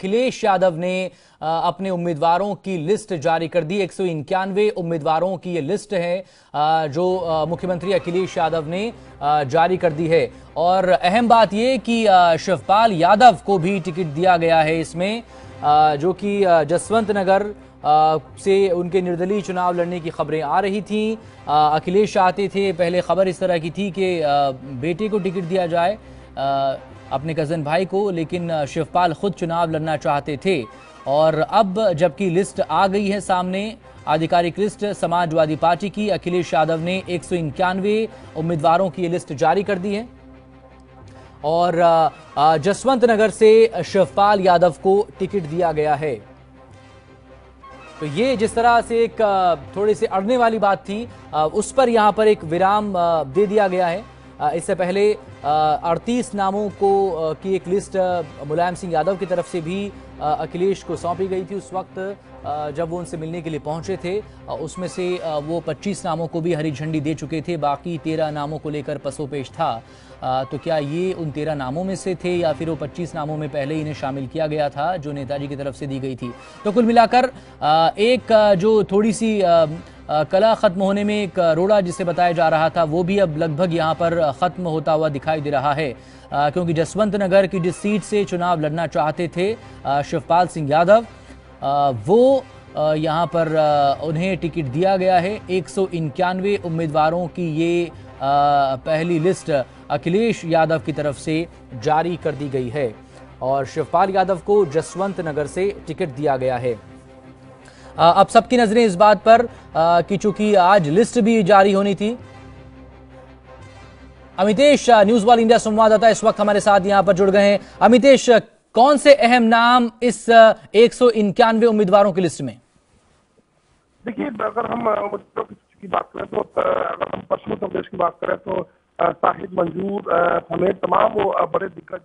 अखिलेश यादव ने अपने उम्मीदवारों की लिस्ट जारी कर दी। 191 उम्मीदवारों की ये लिस्ट है जो मुख्यमंत्री अखिलेश यादव ने जारी कर दी है। और अहम बात ये कि शिवपाल यादव को भी टिकट दिया गया है इसमें, जो कि जसवंत नगर से उनके निर्दलीय चुनाव लड़ने की खबरें आ रही थीं। अखिलेश चाहते थे, पहले खबर इस तरह की थी कि बेटे को टिकट दिया जाए, अपने कज़न भाई को, लेकिन शिवपाल खुद चुनाव लड़ना चाहते थे। और अब जबकि लिस्ट आ गई है सामने, आधिकारिक लिस्ट समाजवादी पार्टी की, अखिलेश यादव ने 191 उम्मीदवारों की लिस्ट जारी कर दी है और जसवंत नगर से शिवपाल यादव को टिकट दिया गया है। तो ये जिस तरह से एक थोड़ी सी अड़ने वाली बात थी, उस पर यहाँ पर एक विराम दे दिया गया है। इससे पहले 38 नामों की एक लिस्ट मुलायम सिंह यादव की तरफ से भी अखिलेश को सौंपी गई थी। उस वक्त जब वो उनसे मिलने के लिए पहुंचे थे, उसमें से वो 25 नामों को भी हरी झंडी दे चुके थे, बाकी 13 नामों को लेकर पसोपेश था। तो क्या ये उन 13 नामों में से थे या फिर वो 25 नामों में पहले ही इन्हें शामिल किया गया था जो नेताजी की तरफ से दी गई थी? तो कुल मिलाकर एक जो थोड़ी सी कला खत्म होने में एक रोड़ा जिसे बताया जा रहा था, वो भी अब लगभग यहाँ पर खत्म होता हुआ दिखाई दे रहा है, क्योंकि जसवंत नगर की जिस सीट से चुनाव लड़ना चाहते थे शिवपाल सिंह यादव, वो यहाँ पर उन्हें टिकट दिया गया है। 191 उम्मीदवारों की ये पहली लिस्ट अखिलेश यादव की तरफ से जारी कर दी गई है और शिवपाल यादव को जसवंत नगर से टिकट दिया गया है। अब सबकी नजरें इस बात पर कि चूंकि आज लिस्ट भी जारी होनी थी। अमितेश, न्यूज वर्ल्ड इंडिया संवाददाता इस वक्त हमारे साथ यहां पर जुड़ गए हैं। अमितेश, कौन से अहम नाम इस 191 उम्मीदवारों की लिस्ट में? देखिए, अगर हम की बात करें तो अगर हम पश्चिम उत्तर प्रदेश की बात करें तो साहिद मंजूर समेत तमाम वो बड़े दिग्गज।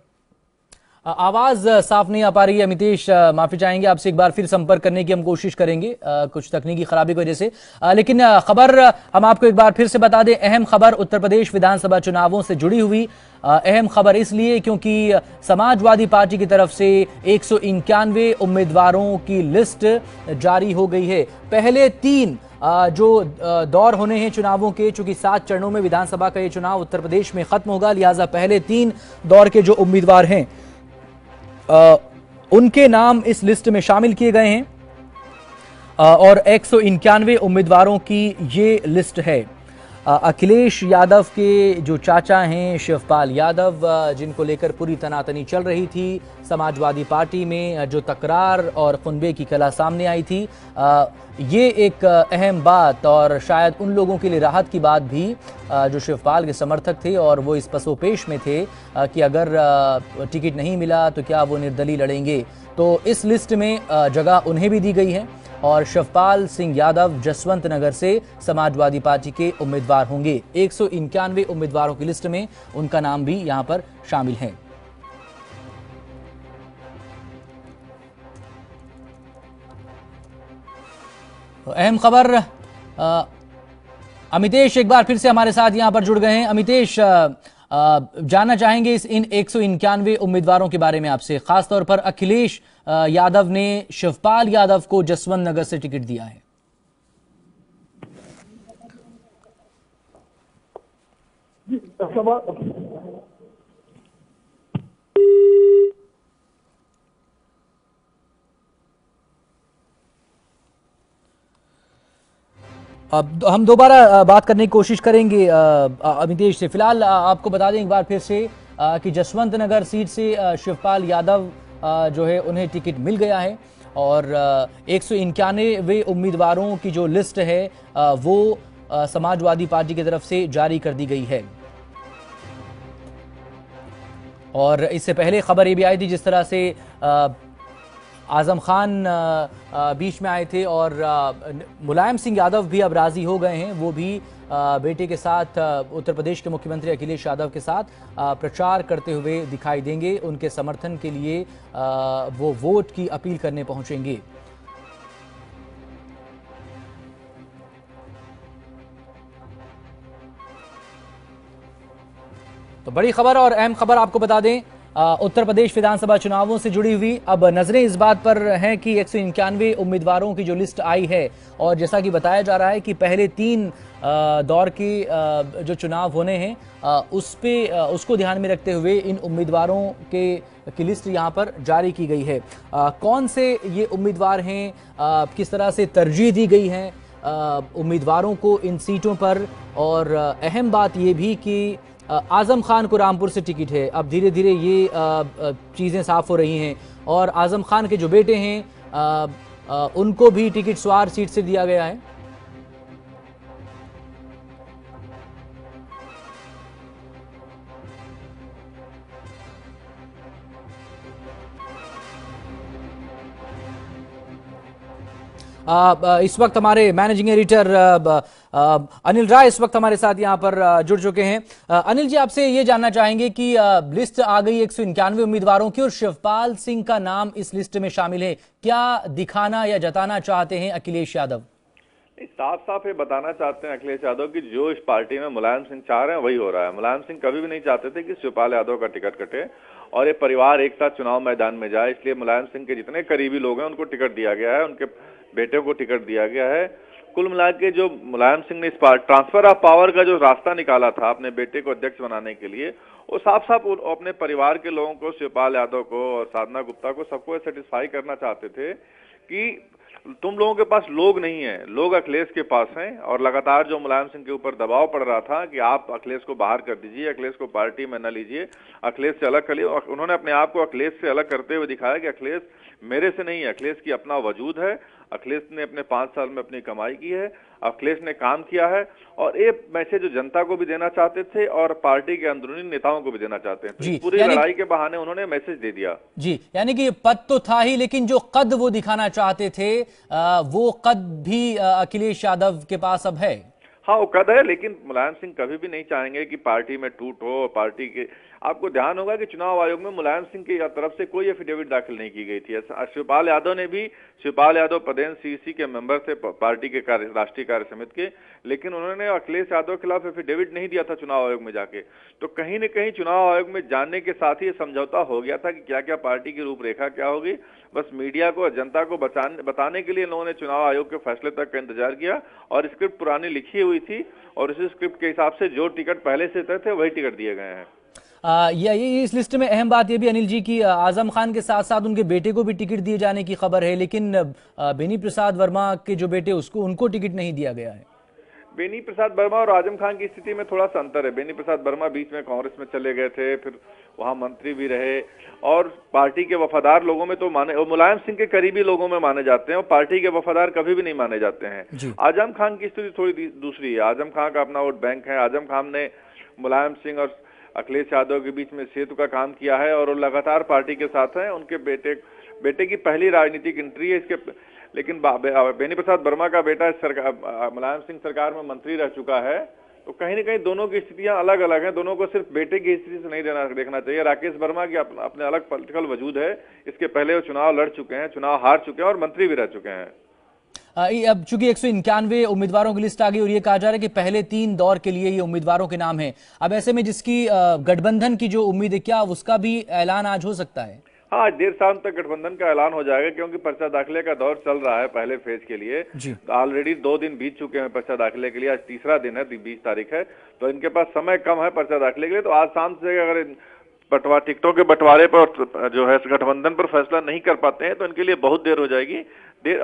आवाज साफ नहीं आ पा रही है अमितेश, माफी चाहेंगे आपसे, एक बार फिर संपर्क करने की हम कोशिश करेंगे कुछ तकनीकी खराबी की वजह से। लेकिन खबर हम आपको एक बार फिर से बता दें, अहम खबर उत्तर प्रदेश विधानसभा चुनावों से जुड़ी हुई अहम खबर इसलिए क्योंकि समाजवादी पार्टी की तरफ से 191 उम्मीदवारों की लिस्ट जारी हो गई है। पहले 3 जो दौर होने हैं चुनावों के, चूंकि 7 चरणों में विधानसभा का ये चुनाव उत्तर प्रदेश में खत्म होगा, लिहाजा पहले 3 दौर के जो उम्मीदवार हैं उनके नाम इस लिस्ट में शामिल किए गए हैं और 191 उम्मीदवारों की ये लिस्ट है। अखिलेश यादव के जो चाचा हैं शिवपाल यादव, जिनको लेकर पूरी तनातनी चल रही थी समाजवादी पार्टी में, जो तकरार और खुनबे की कला सामने आई थी, ये एक अहम बात और शायद उन लोगों के लिए राहत की बात भी जो शिवपाल के समर्थक थे और वो इस पसोपेश में थे कि अगर टिकट नहीं मिला तो क्या वो निर्दलीय लड़ेंगे। तो इस लिस्ट में जगह उन्हें भी दी गई है और शिवपाल सिंह यादव जसवंत नगर से समाजवादी पार्टी के उम्मीदवार होंगे। 191 उम्मीदवारों की लिस्ट में उनका नाम भी यहां पर शामिल है। तो अहम खबर, अमितेश एक बार फिर से हमारे साथ यहां पर जुड़ गए हैं। अमितेश, जानना चाहेंगे इन 191 उम्मीदवारों के बारे में आपसे, खासतौर पर अखिलेश यादव ने शिवपाल यादव को जसवंत नगर से टिकट दिया है। अब हम दोबारा बात करने की कोशिश करेंगे अमितेश से। फिलहाल आपको बता दें एक बार फिर से कि जसवंत नगर सीट से शिवपाल यादव जो है उन्हें टिकट मिल गया है और 191 उम्मीदवारों की जो लिस्ट है वो समाजवादी पार्टी की तरफ से जारी कर दी गई है। और इससे पहले खबर ये भी आई थी जिस तरह से आजम खान बीच में आए थे और मुलायम सिंह यादव भी अब राजी हो गए हैं, वो भी बेटे के साथ उत्तर प्रदेश के मुख्यमंत्री अखिलेश यादव के साथ प्रचार करते हुए दिखाई देंगे। उनके समर्थन के लिए वो वोट की अपील करने पहुंचेंगे। तो बड़ी खबर और अहम खबर आपको बता दें उत्तर प्रदेश विधानसभा चुनावों से जुड़ी हुई। अब नजरें इस बात पर हैं कि 191 उम्मीदवारों की जो लिस्ट आई है, और जैसा कि बताया जा रहा है कि पहले 3 दौर की जो चुनाव होने हैं उसको ध्यान में रखते हुए इन उम्मीदवारों की लिस्ट यहां पर जारी की गई है। कौन से ये उम्मीदवार हैं, किस तरह से तरजीह दी गई है उम्मीदवारों को इन सीटों पर, और अहम बात ये भी कि आजम खान को रामपुर से टिकट है। अब धीरे धीरे ये चीज़ें साफ हो रही हैं, और आजम खान के जो बेटे हैं उनको भी टिकट स्वार सीट से दिया गया है। इस वक्त हमारे मैनेजिंग एडिटर अनिल राय इस वक्त हमारे साथ यहां पर जुड़ चुके हैं। अनिल जी, आपसे ये जानना चाहेंगे कि लिस्ट आ गई 191 उम्मीदवारों की, और शिवपाल सिंह का नाम इस लिस्ट में शामिल है। क्या दिखाना या जताना चाहते हैं अखिलेश यादव? साफ साफ ये बताना चाहते हैं अखिलेश यादव की जो इस पार्टी में मुलायम सिंह चाह रहे हैं वही हो रहा है। मुलायम सिंह कभी भी नहीं चाहते थे कि शिवपाल यादव का टिकट कटे और ये परिवार एक साथ चुनाव मैदान में जाए, इसलिए मुलायम सिंह के जितने करीबी लोग हैं उनको टिकट दिया गया है, उनके बेटे को टिकट दिया गया है। कुल मिला के जो मुलायम सिंह ने इस ट्रांसफर ऑफ पावर का जो रास्ता निकाला था अपने बेटे को अध्यक्ष बनाने के लिए, वो साफ साफ अपने परिवार के लोगों को, शिवपाल यादव को और साधना गुप्ता को, सबको सेटिस्फाई करना चाहते थे कि तुम लोगों के पास लोग नहीं है, लोग अखिलेश के पास हैं। और लगातार जो मुलायम सिंह के ऊपर दबाव पड़ रहा था कि आप अखिलेश को बाहर कर दीजिए, अखिलेश को पार्टी में न लीजिए, अखिलेश से अलग करिए, उन्होंने अपने आप को अखिलेश से अलग करते हुए दिखाया कि अखिलेश मेरे से नहीं है, अखिलेश की अपना वजूद है, अखिलेश ने अपने 5 साल में अपनी कमाई की है, अखिलेश ने काम किया है। और ये मैसेज जो जनता को भी देना चाहते थे और पार्टी के अंदरूनी नेताओं को भी देना चाहते हैं। तो पूरी लड़ाई के बहाने उन्होंने मैसेज दे दिया। जी, यानी कि पद तो था ही, लेकिन जो कद वो दिखाना चाहते थे वो कद भी अखिलेश यादव के पास अब है। हाँ, वो कद है, लेकिन मुलायम सिंह कभी भी नहीं चाहेंगे कि पार्टी में टूट हो। पार्टी के आपको ध्यान होगा कि चुनाव आयोग में मुलायम सिंह की तरफ से कोई एफिडेविट दाखिल नहीं की गई थी। शिवपाल यादव ने भी, शिवपाल यादव पदेन सीसी के मेंबर थे पार्टी के राष्ट्रीय कार्य समिति के, लेकिन उन्होंने अखिलेश यादव के खिलाफ एफिडेविट नहीं दिया था चुनाव आयोग में जाके। तो कहीं न कहीं चुनाव आयोग में जाने के साथ ही समझौता हो गया था कि क्या क्या पार्टी की रूपरेखा क्या होगी। बस मीडिया को, जनता को बताने के लिए लोगों ने चुनाव आयोग के फैसले तक का इंतजार किया, और स्क्रिप्ट पुरानी लिखी हुई थी और इसी स्क्रिप्ट के हिसाब से जो टिकट पहले से तय थे वही टिकट दिए गए हैं। ये इस लिस्ट में अहम बात यह भी अनिल जी की आजम खान के साथ साथ उनके बेटे को भी टिकट दिए जाने की खबर है, लेकिन बेनी प्रसाद वर्मा के जो बेटे उनको टिकट नहीं दिया गया है। बेनी प्रसाद वर्मा और आजम खान की स्थिति में थोड़ा सा अंतर है। बेनी प्रसाद वर्मा बीच में कांग्रेस में चले गए थे, फिर वहां मंत्री भी रहे और पार्टी के वफादार लोगों में तो माने, मुलायम सिंह के करीबी लोगों में माने जाते हैं और पार्टी के वफादार कभी भी नहीं माने जाते हैं। आजम खान की स्थिति थोड़ी दूसरी है। आजम खान का अपना वोट बैंक है। आजम खान ने मुलायम सिंह और अखिलेश यादव के बीच में सेतु का काम किया है और वो लगातार पार्टी के साथ हैं। उनके बेटे की पहली राजनीतिक एंट्री है इसके, लेकिन बेनी प्रसाद वर्मा का बेटा मुलायम सिंह सरकार में मंत्री रह चुका है। तो कहीं न कहीं दोनों की स्थितियां अलग अलग हैं। दोनों को सिर्फ बेटे की स्थिति से नहीं देखना चाहिए। राकेश वर्मा की अपने अलग पॉलिटिकल वजूद है। इसके पहले वो चुनाव लड़ चुके हैं, चुनाव हार चुके हैं और मंत्री भी रह चुके हैं। अब चूंकि 191 उम्मीदवारों की लिस्ट आ गई और ये कहा जा रहा है कि पहले 3 दौर के लिए ये उम्मीदवारों के नाम हैं, अब ऐसे में जिसकी गठबंधन की जो उम्मीद है, क्या उसका भी ऐलान आज हो सकता है? हाँ, आज देर शाम तक गठबंधन का ऐलान हो जाएगा, क्योंकि पर्चा दाखिले का दौर चल रहा है पहले फेज के लिए। ऑलरेडी 2 दिन बीत चुके हैं पर्चा दाखिले के लिए। आज तीसरा दिन है, 20 तारीख है, तो इनके पास समय कम है पर्चा दाखिले के लिए। तो आज शाम से अगर टिकटों के बंटवारे पर जो है गठबंधन पर फैसला नहीं कर पाते हैं तो इनके लिए बहुत देर हो जाएगी।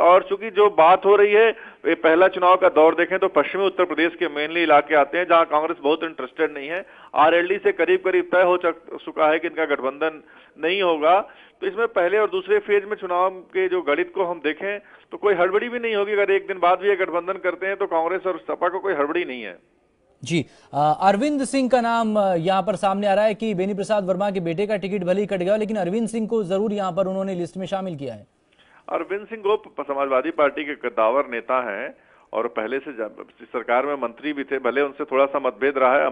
और चूंकि जो बात हो रही है, ये पहला चुनाव का दौर देखें तो पश्चिमी उत्तर प्रदेश के मेनली इलाके आते हैं जहां कांग्रेस बहुत इंटरेस्टेड नहीं है। आरएलडी से करीब करीब तय हो चुका है कि इनका गठबंधन नहीं होगा। तो इसमें पहले और दूसरे फेज में चुनाव के जो गणित को हम देखें तो कोई हड़बड़ी भी नहीं होगी। अगर एक दिन बाद भी ये गठबंधन करते हैं तो कांग्रेस और सपा को कोई हड़बड़ी नहीं है। जी, अरविंद सिंह का नाम यहां पर सामने आ रहा है कि बेनी प्रसाद वर्मा के बेटे का टिकट भले ही कट गया, लेकिन अरविंद सिंह को जरूर यहां पर उन्होंने लिस्ट में शामिल किया है। अरविंद सिंह वो समाजवादी पार्टी के कद्दावर नेता हैं और पहले से सरकार में मंत्री भी थे। भले उनसे थोड़ा सा मतभेद रहा है,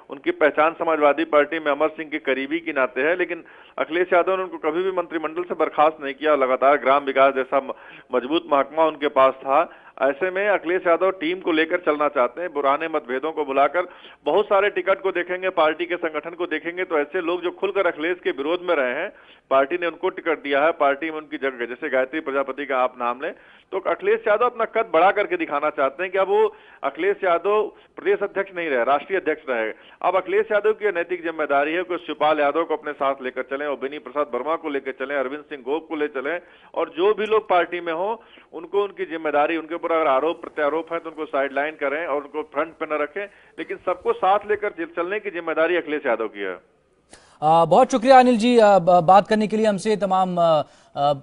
उनकी पहचान समाजवादी पार्टी में अमर सिंह के करीबी की नाते है, लेकिन अखिलेश यादव ने उनको कभी भी मंत्रिमंडल से बर्खास्त नहीं किया। लगातार ग्राम विकास जैसा मजबूत महकमा उनके पास था। ऐसे में अखिलेश यादव टीम को लेकर चलना चाहते हैं, पुराने मतभेदों को भुलाकर। बहुत सारे टिकट को देखेंगे, पार्टी के संगठन को देखेंगे तो ऐसे लोग जो खुलकर अखिलेश के विरोध में रहे हैं, पार्टी ने उनको टिकट दिया है, पार्टी में उनकी जगह, जैसे गायत्री प्रजापति का आप नाम लें, तो अखिलेश यादव अपना कद बढ़ा करके दिखाना चाहते हैं कि अब वो अखिलेश यादव प्रदेश अध्यक्ष नहीं रहे, राष्ट्रीय अध्यक्ष रहे। अब अखिलेश यादव की नैतिक जिम्मेदारी है कि शिवपाल यादव को अपने साथ लेकर चलें और बेनी प्रसाद वर्मा को लेकर चलें, अरविंद सिंह गोप को ले चलें, और जो भी लोग पार्टी में हो उनको उनकी जिम्मेदारी, उनके ऊपर अगर आरोप प्रत्यारोप है तो उनको साइडलाइन करें और उनको फ्रंट पे न रखें, लेकिन सबको साथ लेकर चलने की जिम्मेदारी अखिलेश यादव की है। बहुत शुक्रिया अनिल जी बात करने के लिए हमसे। तमाम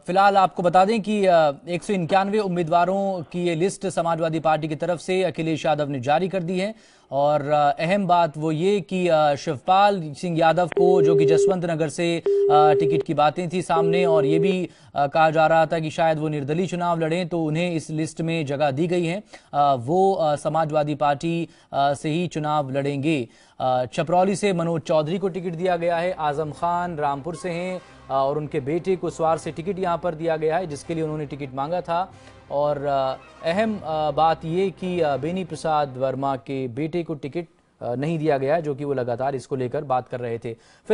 फिलहाल आपको बता दें कि 191 उम्मीदवारों की ये लिस्ट समाजवादी पार्टी की तरफ से अखिलेश यादव ने जारी कर दी है। और अहम बात वो ये कि शिवपाल सिंह यादव को, जो कि जसवंत नगर से टिकट की बातें थी सामने, और ये भी कहा जा रहा था कि शायद वो निर्दलीय चुनाव लड़ें, तो उन्हें इस लिस्ट में जगह दी गई है। वो समाजवादी पार्टी से ही चुनाव लड़ेंगे। छपरौली से मनोज चौधरी को टिकट दिया गया है, आजम खान रामपुर से हैं और उनके बेटे को स्वार से टिकट यहां पर दिया गया है, जिसके लिए उन्होंने टिकट मांगा था। और अहम बात ये कि बेनी प्रसाद वर्मा के बेटे को टिकट नहीं दिया गया, जो कि वो लगातार इसको लेकर बात कर रहे थे। फिलहाल